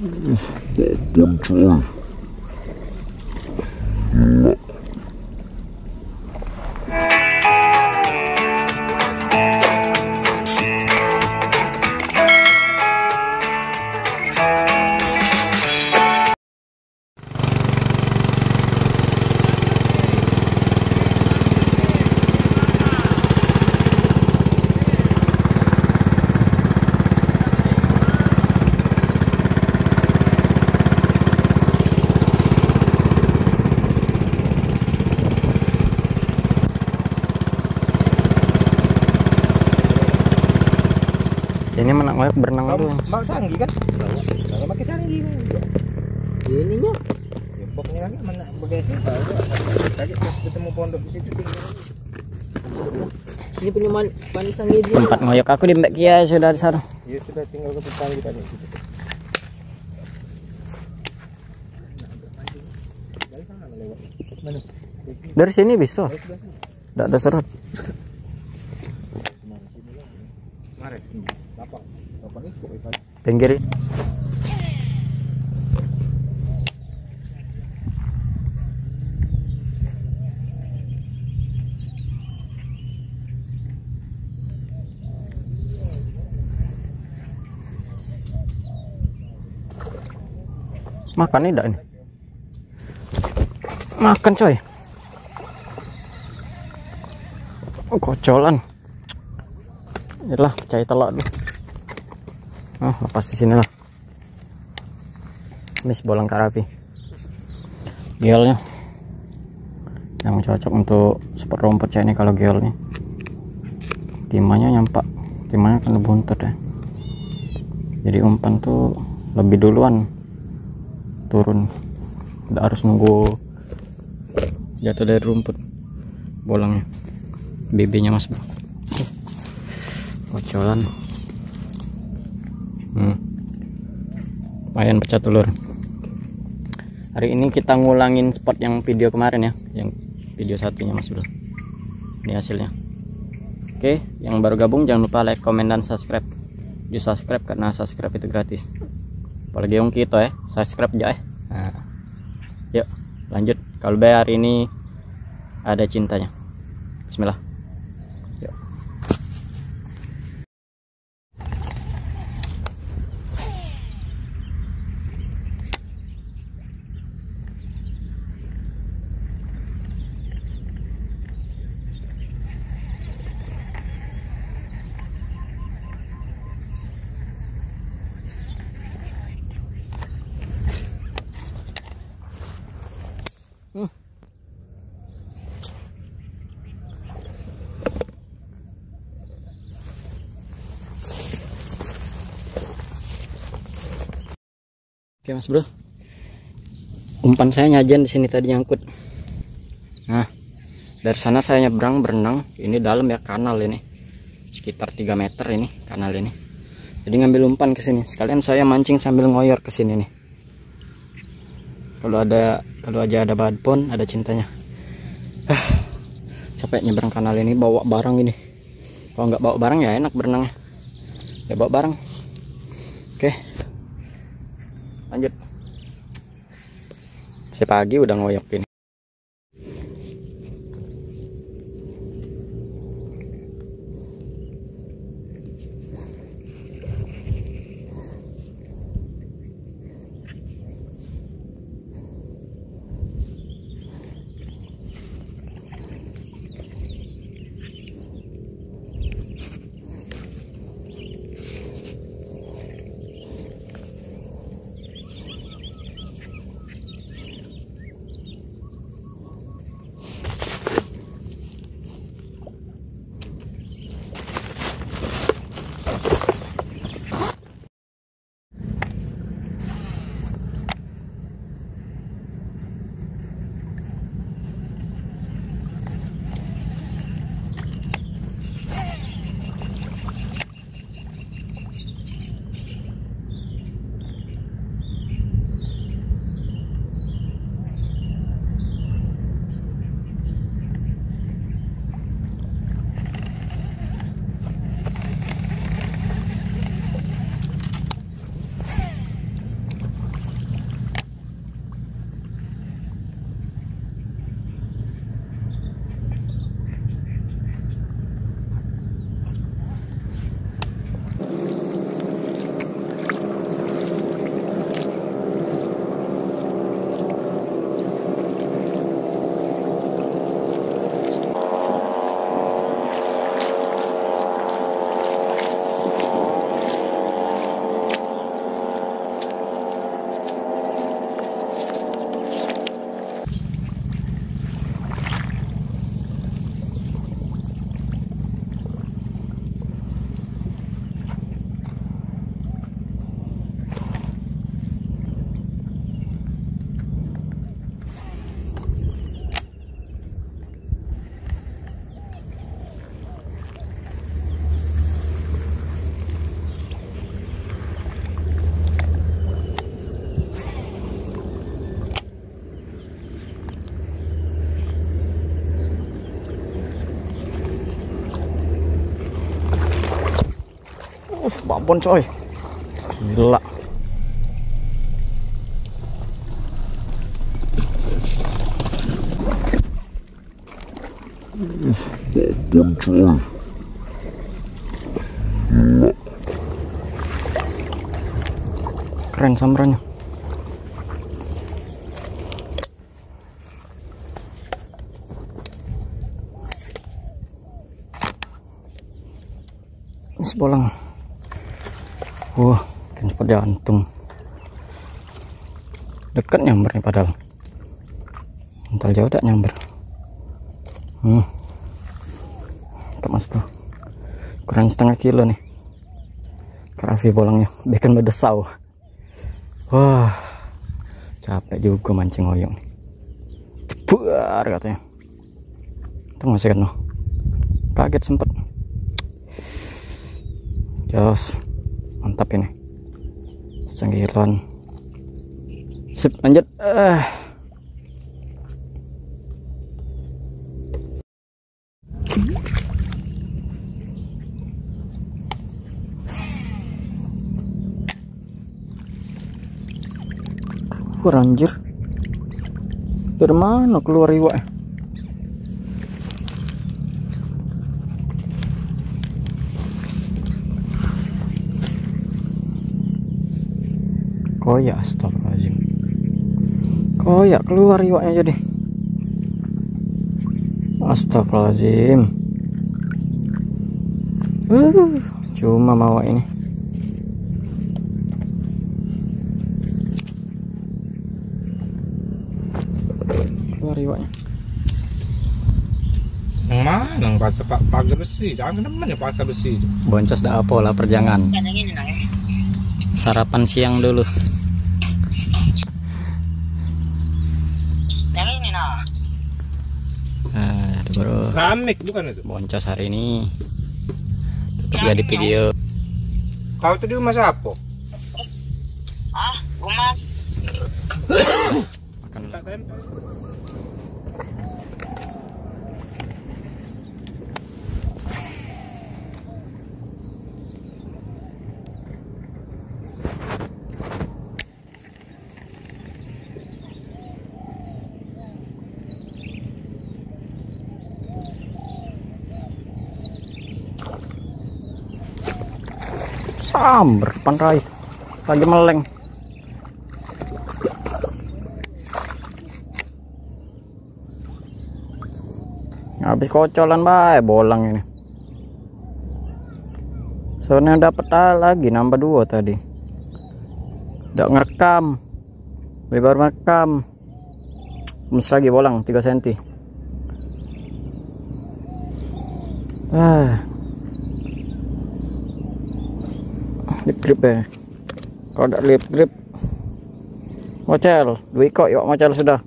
Apun coy. Gila. Ini menak ngoyok berenang dulu. Mau sanggi kan? Kalau pakai sanggi. Ininya. Pokoknya kan mana bagasi tahu. Tadi ketemu pondok di situ tinggal. Ini punya man sanggi dia. Tempat ngoyok aku di Mbak Kia sudah di sana. Ya sudah tinggal ke petang kita di situ. Mana? Dari sini bisa. Tidak ada serut. Kemarin. Lapang itu Pinggir. Makan tidak ini? Makan coy. Oh, kocolan. Inilah pecah telak dulu. Oh, lepas di sini lah. Mis bolang karapi. Geolnya yang cocok untuk spot rumput ini kalau geolnya. Timahnya nyampak. Timahnya kan buntut ya. Jadi umpan tuh lebih duluan turun. Tidak harus nunggu jatuh dari rumput bolangnya. BB-nya mas bro. Kocolan. Lumayan pecah telur. Hari ini kita ngulangin spot yang video kemarin ya, yang video satunya mas bro. Ini hasilnya. Oke, yang baru gabung jangan lupa like, komen, dan subscribe. Di subscribe karena subscribe itu gratis. Apalagi yang kita ya, subscribe aja Nah, yuk lanjut. Kalau hari ini ada cintanya. Bismillah. Yuk. Oke mas bro, umpan saya nyajan di sini tadi nyangkut. Nah, dari sana saya nyebrang berenang. Ini dalam ya, kanal ini, sekitar 3 meter ini kanal ini. Jadi ngambil umpan ke sini. Sekalian saya mancing sambil ngoyor ke sini nih. Kalau aja ada badpon, ada cintanya. Capek nyebrang kanal ini bawa barang ini. Kalau nggak bawa barang ya enak berenangnya. Ya bawa barang. Oke. Lanjut. Masih pagi udah ngoyok ini. Babon coy. Gila. Babon coy. Gila. Keren sambarannya. Ini sebolang. Wah, kan cepat jantung. Dekat nyamber nih padahal. Entar jauh tak nyamber. Tak mas bro. Kurang setengah kilo nih. Kerafi bolongnya. Bikin berdesau. Wah, capek juga mancing oyong. Cepuar katanya. Itu masih kan no. Kaget sempet. Jos, mantap ini. Senggilan. Sip, lanjut. Anjir. Dari mana keluar iwak? Koyak, astagfirullahaladzim. Koyak keluar iwaknya jadi. Astagfirullahaladzim. Cuma mau ini. Keluar iwaknya. Yang mana? Yang pagar besi. Jangan teman ya pagar besi itu. Boncos dah apa lah perjangan. Sarapan siang dulu. Yang ini nah. Aduh bro. Ramik bukan itu? Boncos hari ini. Tetap jadi video. Kau itu di rumah siapa? Umat. Makan Tak tempe. samber pantai lagi meleng. Habis kocolan bae bolang ini. Soalnya dapat lagi nambah 2 tadi. Udah ngerekam. Baru ngerekam. Mus lagi bolang 3 cm. Lip grip ya. Kalau ada lip grip mocel, duiko yuk mocel sudah.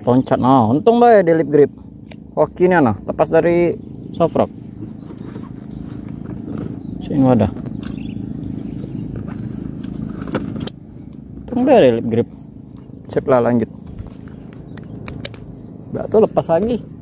Loncat nah, untung bae di lip grip. Hokinya nah, lepas dari soft rock. Sini wadah. Untung bae di lip grip. Sip lah lanjut. Batu lepas lagi.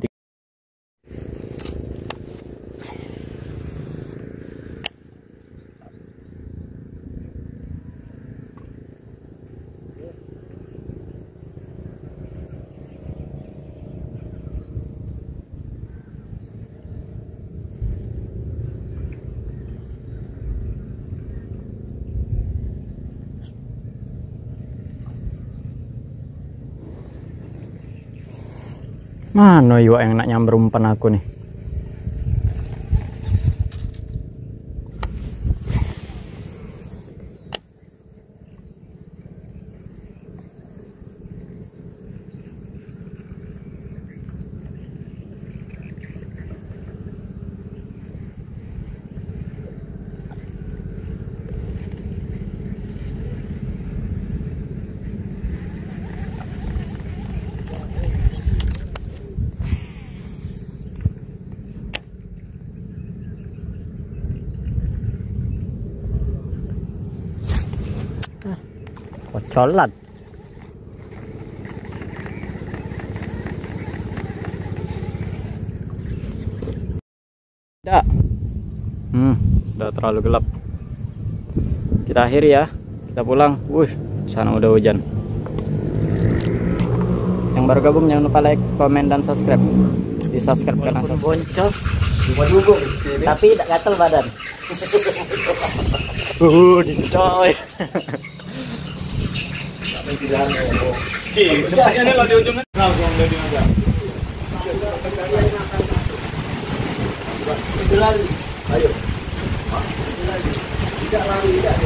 Mana iwak yang nak nyamber umpan aku nih? Kocolat. Dah. udah terlalu gelap. Kita akhiri ya, kita pulang. Sana udah hujan. Yang baru gabung jangan lupa like, komen, dan subscribe. Di subscribe karena boncos, tapi tidak gatel badan. Dicoy. Ayo. Tidak lari, tidak.